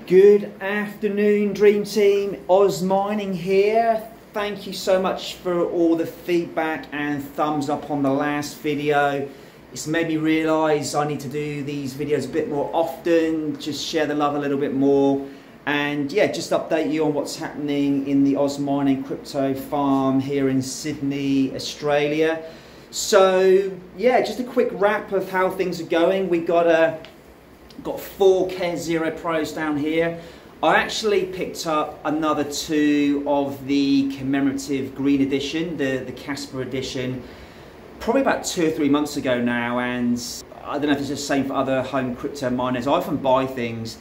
Good afternoon, Dream Team. Oz Mining here. Thank you so much for all the feedback and thumbs up on the last video. It's made me realise I need to do these videos a bit more often, just share the love a little bit more, and yeah, just update you on what's happening in the Oz Mining crypto farm here in Sydney, Australia. So yeah, just a quick wrap of how things are going. We got 4 KSO Pros down here. I actually picked up another 2 of the commemorative green edition, the Kaspa edition, probably about 2 or 3 months ago now, and I don't know if it's the same for other home crypto miners. I often buy things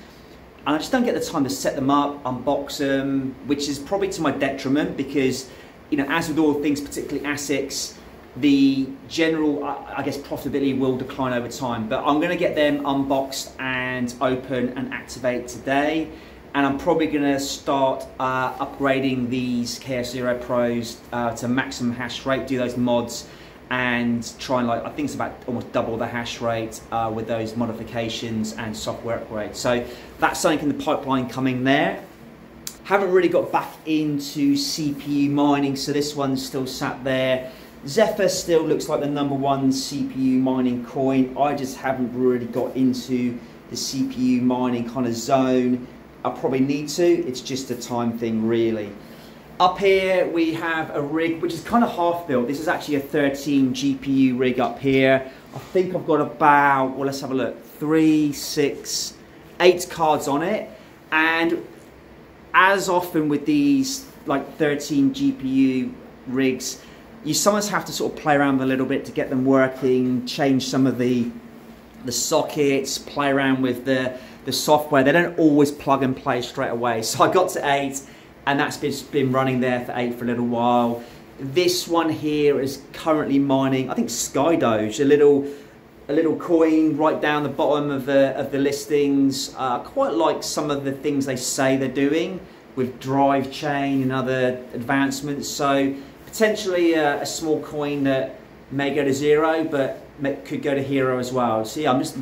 and I just don't get the time to set them up, unbox them, which is probably to my detriment because, you know, as with all things, particularly ASICs, the general, I guess, profitability will decline over time. But I'm going to get them unboxed and open and activate today. And I'm probably going to start upgrading these KSO Pros to maximum hash rate, do those mods, and try and, I think it's about almost double the hash rate with those modifications and software upgrades. So that's something in the pipeline coming there. Haven't really got back into CPU mining, so this one's still sat there. Zephyr still looks like the #1 CPU mining coin. I just haven't really got into the CPU mining kind of zone. I probably need to, it's just a time thing really. Up here we have a rig which is kind of half built. This is actually a 13 GPU rig up here. I think I've got about, well, let's have a look, 3, 6, 8 cards on it. And as often with these like 13 GPU rigs, you sometimes have to sort of play around a little bit to get them working, change some of the sockets, play around with the software. They don't always plug and play straight away. So I got to 8 and that's been running there for 8 for a little while. This one here is currently mining, I think, Sky Doge, a little coin right down the bottom of the listings. I quite like some of the things they say they're doing with drive chain and other advancements. So potentially a small coin that may go to 0, but could go to hero as well. So yeah, I'm just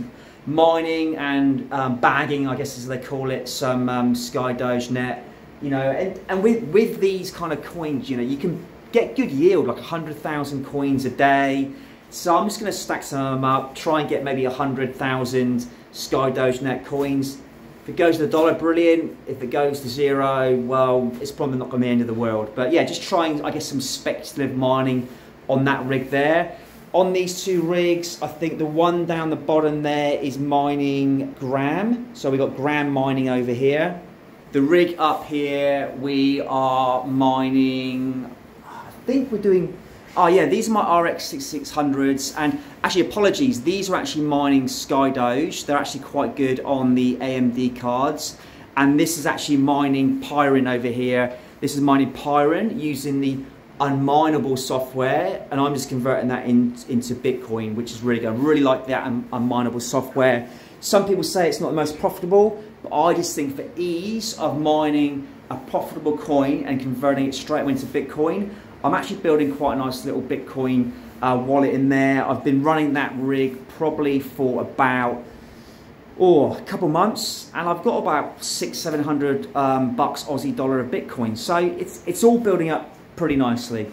mining and bagging, I guess as they call it, some Sky Doge net. You know, and with these kind of coins, you know, you can get good yield, like 100,000 coins a day. So I'm just going to stack some of them up, try and get maybe 100,000 Sky Doge net coins. If it goes to the $1, brilliant. If it goes to 0, well, it's probably not going to be the end of the world. But yeah, just trying, I guess, some speculative mining on that rig there. On these 2 rigs, I think the one down the bottom there is mining Gram. So we've got Gram mining over here. The rig up here, we are mining, I think we're doing, oh yeah, these are my RX 6600s, and actually apologies, these are actually mining Sky Doge. They're actually quite good on the AMD cards, and this is actually mining Pyron over here. This is mining Pyron using the unminable software, and I'm just converting that into Bitcoin, which is really good. I really like that unminable software. Some people say it's not the most profitable, but I just think for ease of mining a profitable coin and converting it straight away into Bitcoin, I'm actually building quite a nice little Bitcoin wallet in there. I've been running that rig probably for about a couple months, and I've got about $600-700 bucks Aussie dollar of Bitcoin. So it's all building up pretty nicely.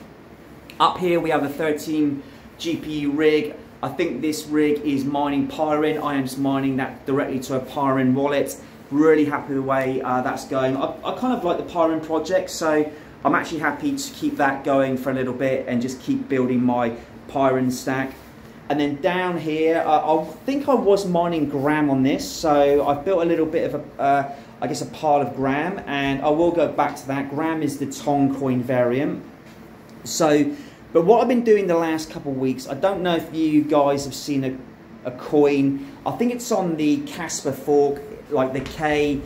Up here we have a 13 GPU rig. I think this rig is mining Pyron. I am just mining that directly to a Pyron wallet. Really happy with the way that's going. I kind of like the Pyron project, so I'm actually happy to keep that going for a little bit and just keep building my Pyron stack. And then down here, I think I was mining Gram on this, so I've built a little bit of I guess a pile of Gram, and I will go back to that. Gram is the Tong coin variant. So, but what I've been doing the last couple of weeks, I don't know if you guys have seen a coin. I think it's on the Kaspa fork, like the K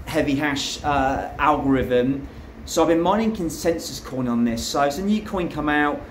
heavy hash algorithm. So I've been mining consensus coin on this. So it's a new coin come out.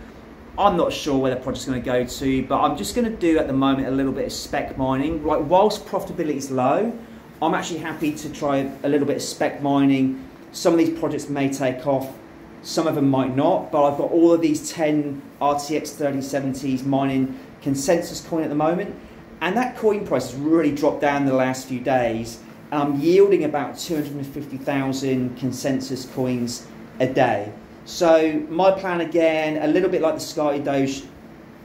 I'm not sure where the project's going to go to, but I'm just going to do at the moment a little bit of spec mining. Like, whilst profitability is low, I'm actually happy to try a little bit of spec mining. Some of these projects may take off, some of them might not, but I've got all of these 10 RTX 3070s mining consensus coin at the moment, and that coin price has really dropped down in the last few days, and I'm yielding about 250,000 consensus coins a day. So my plan, again, a little bit like the Sky Doge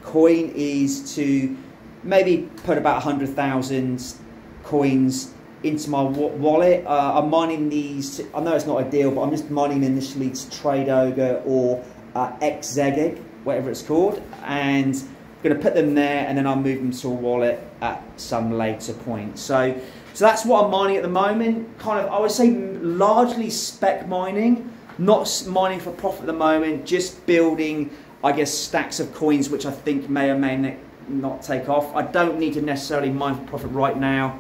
coin, is to maybe put about 100,000 coins into my wallet. I'm mining these, I know it's not ideal, but I'm just mining initially to trade Ogre or XZEG, whatever it's called, and I'm going to put them there, and then I'll move them to a wallet at some later point. So that's what I'm mining at the moment. Kind of, I would say, largely spec mining, not mining for profit at the moment, just building, I guess, stacks of coins which I think may or may not take off. I don't need to necessarily mine for profit right now.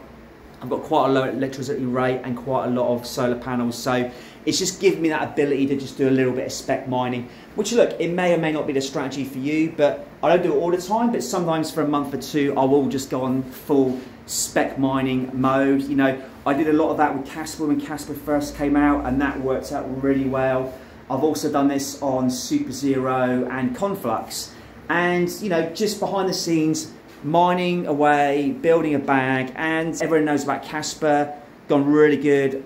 I've got quite a low electricity rate and quite a lot of solar panels, so it's just giving me that ability to just do a little bit of spec mining, which, look, it may or may not be the strategy for you, but I don't do it all the time, but sometimes for a month or two I will just go on full spec mining mode. You know, I did a lot of that with Kaspa when Kaspa first came out, and that worked out really well. I've also done this on Super Zero and Conflux, and, you know, just behind the scenes, mining away, building a bag, and everyone knows about Kaspa, gone really good.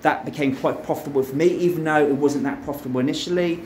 That became quite profitable for me, even though it wasn't that profitable initially.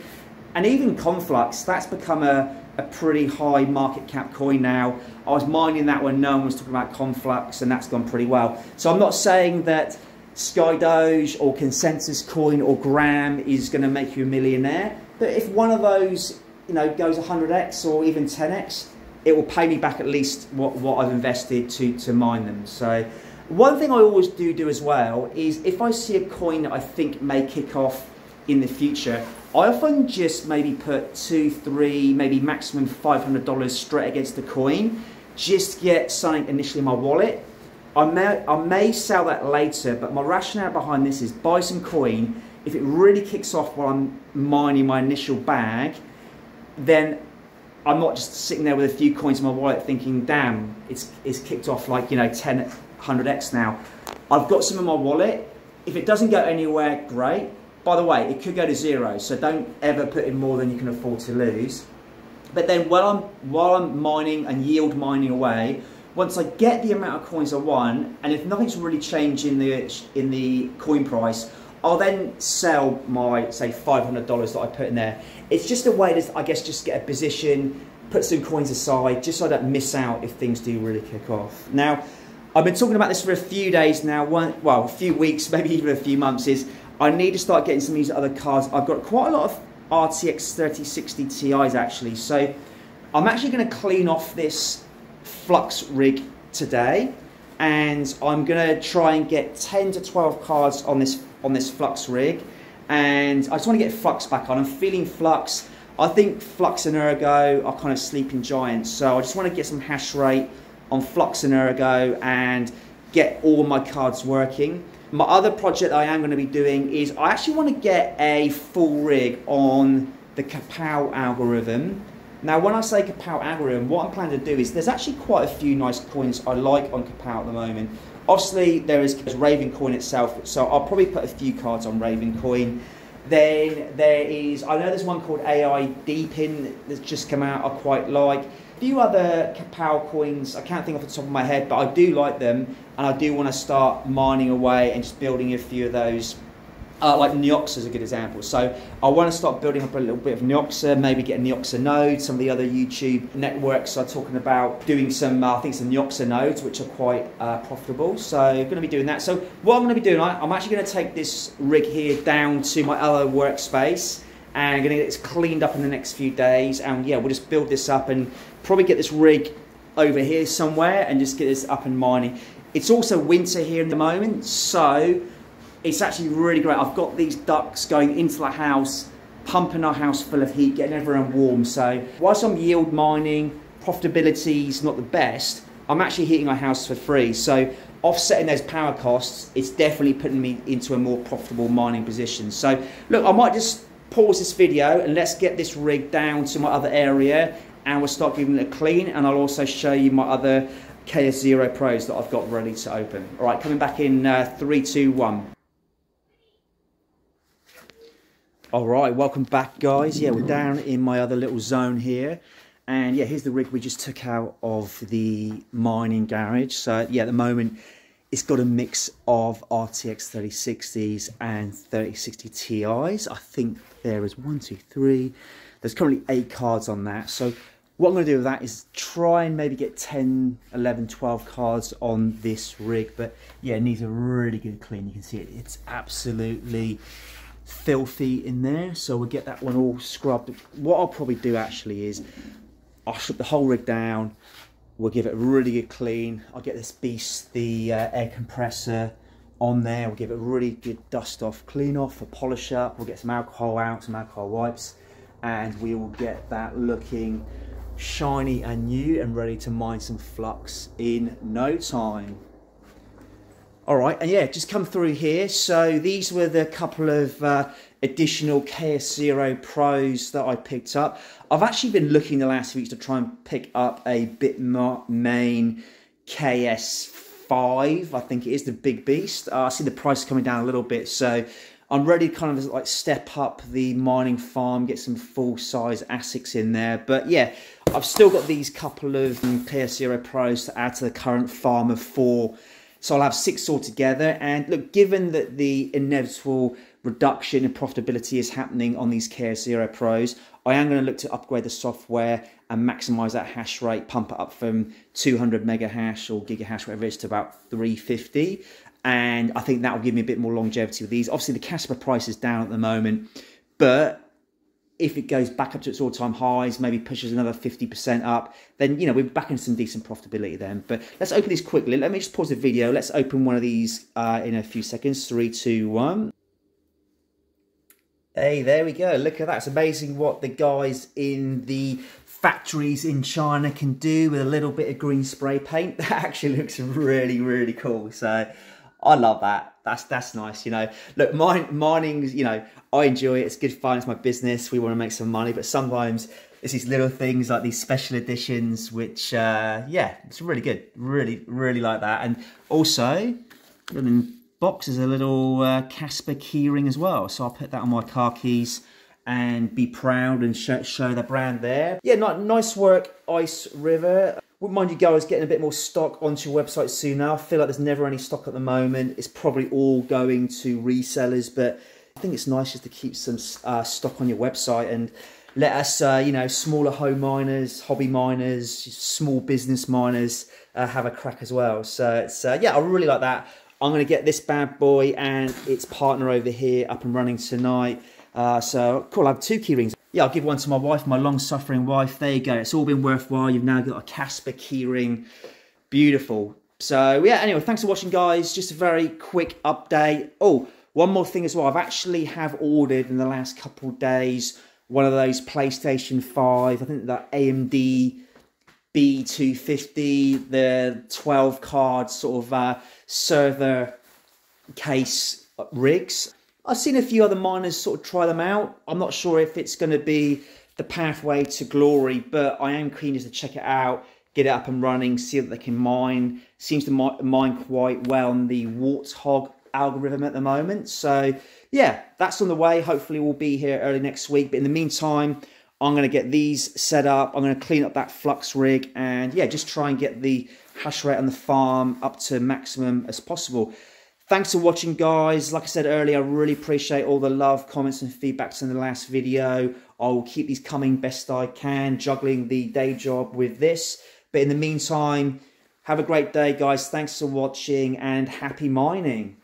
And even Conflux, that's become a pretty high market cap coin now. I was mining that when no one was talking about Conflux, and that's gone pretty well. So I'm not saying that Sky Doge or Consensus Coin or Gram is going to make you a millionaire, but if one of those, you know, goes 100x or even 10x, it will pay me back at least what I've invested to mine them. So one thing I always do as well is, if I see a coin that I think may kick off in the future, I often just maybe put $2, $3, maybe maximum $500 straight against the coin, just to get something initially in my wallet. I may sell that later, but my rationale behind this is buy some coin. If it really kicks off while I'm mining my initial bag, then I'm not just sitting there with a few coins in my wallet thinking, damn, it's kicked off like, you know, 10, 100x now. I've got some in my wallet. If it doesn't go anywhere, great. By the way, it could go to zero, so don't ever put in more than you can afford to lose. But then while I'm mining and yield mining away, once I get the amount of coins I want, and if nothing's really changed in the coin price, I'll then sell my, say, $500 that I put in there. It's just a way to, I guess, just get a position, put some coins aside, just so I don't miss out if things do really kick off. Now, I've been talking about this for a few days now, well, a few weeks, maybe even a few months, is I need to start getting some of these other cards. I've got quite a lot of RTX 3060 Ti's actually, so I'm actually going to clean off this Flux rig today, and I'm going to try and get 10 to 12 cards on this Flux rig, and I just want to get Flux back on. I'm feeling Flux. I think Flux and Ergo are kind of sleeping giants, so I just want to get some hash rate on Flux and Ergo and get all my cards working. My other project I am going to be doing is I actually want to get a full rig on the KSO algorithm. Now, when I say KSO algorithm, what I'm planning to do is, there's actually quite a few nice coins I like on KSO at the moment. Obviously, there is Raven Coin itself, so I'll probably put a few cards on Raven Coin. Then there is, I know there's one called AI Deepin that's just come out I quite like. A few other KSO coins, I can't think off the top of my head, but I do like them, and I do want to start mining away and just building a few of those. Like Neoxa is a good example. So I want to start building up a little bit of Neoxa, maybe get a Neoxa node. Some of the other YouTube networks are talking about doing some, I think some Neoxa nodes, which are quite profitable. So I'm going to be doing that. So what I'm going to be doing, I'm actually going to take this rig here down to my other workspace, and I'm going to get it cleaned up in the next few days. And yeah, we'll just build this up and probably get this rig over here somewhere and just get this up and mining. It's also winter here at the moment, so it's actually really great. I've got these ducts going into the house, pumping our house full of heat, getting everyone warm. So whilst I'm yield mining, profitability is not the best, I'm actually heating our house for free. So offsetting those power costs, it's definitely putting me into a more profitable mining position. So look, I might just pause this video and let's get this rig down to my other area, and we'll start giving it a clean, and I'll also show you my other KSO Pros that I've got ready to open. All right, coming back in 3, 2, 1. All right, welcome back, guys. Yeah, we're down in my other little zone here, and yeah, here's the rig we just took out of the mining garage. So yeah, at the moment it's got a mix of RTX 3060s and 3060 Ti's. I think there is 1, 2, 3. There's currently 8 cards on that. So what I'm going to do with that is try and maybe get 10, 11, 12 cards on this rig. But yeah, it needs a really good clean. You can see it's absolutely filthy in there. So we'll get that one all scrubbed. What I'll probably do actually is I'll strip the whole rig down. We'll give it a really good clean. I'll get this beast, the air compressor on there. We'll give it a really good dust off, clean off, a polish up. We'll get some alcohol out, some alcohol wipes, and we will get that looking shiny and new and ready to mine some flux in no time. All right, and yeah, just come through here. So these were the couple of additional KSO Pros that I picked up. I've actually been looking the last weeks to try and pick up a Bitmain KS5, I think it is, the big beast. I see the price coming down a little bit, so I'm ready to kind of like step up the mining farm, get some full-size ASICs in there. But yeah, I've still got these couple of KSO Pros to add to the current farm of 4. So I'll have 6 altogether. And look, given that the inevitable reduction in profitability is happening on these KSO Pros, I am going to look to upgrade the software and maximize that hash rate, pump it up from 200 mega hash or gigahash, whatever it is, to about 350. And I think that will give me a bit more longevity with these. Obviously, the Kaspa price is down at the moment, but if it goes back up to its all-time highs, maybe pushes another 50% up, then, you know, we're back into some decent profitability then. But let's open these quickly. Let me just pause the video. Let's open one of these in a few seconds. 3, 2, 1. Hey, there we go. Look at that. It's amazing what the guys in the factories in China can do with a little bit of green spray paint. That actually looks really, really cool. So I love that. That's nice, you know. Look, mining, you know, I enjoy it. It's good fun. It's my business. We want to make some money. But sometimes it's these little things like these special editions, which, yeah, it's really good. Really, really like that. And also, in the box is a little Kaspa keyring as well. So I'll put that on my car keys and be proud and show the brand there. Yeah, nice work, Ice River. Wouldn't mind you guys getting a bit more stock onto your website soon now. I feel like there's never any stock at the moment. It's probably all going to resellers, but I think it's nice just to keep some stock on your website and let us, you know, smaller home miners, hobby miners, small business miners have a crack as well. So it's, yeah, I really like that. I'm going to get this bad boy and its partner over here up and running tonight. So cool, I have 2 keyrings. Yeah, I'll give one to my wife, my long-suffering wife. There you go. It's all been worthwhile. You've now got a Kaspa keyring. Beautiful. So, yeah, anyway, thanks for watching, guys. Just a very quick update. Oh, one more thing as well. I've actually have ordered in the last couple of days one of those PlayStation 5. I think that AMD B250, the 12-card sort of server case rigs. I've seen a few other miners sort of try them out. I'm not sure if it's going to be the pathway to glory, but I am keen just to check it out, get it up and running, see that they can mine. Seems to mine quite well on the Warthog algorithm at the moment. So yeah, that's on the way. Hopefully we'll be here early next week. But in the meantime, I'm going to get these set up. I'm going to clean up that flux rig and yeah, just try and get the hash rate on the farm up to maximum as possible. Thanks for watching, guys. Like I said earlier, I really appreciate all the love, comments and feedbacks in the last video. I will keep these coming best I can, juggling the day job with this. But in the meantime, have a great day, guys. Thanks for watching and happy mining.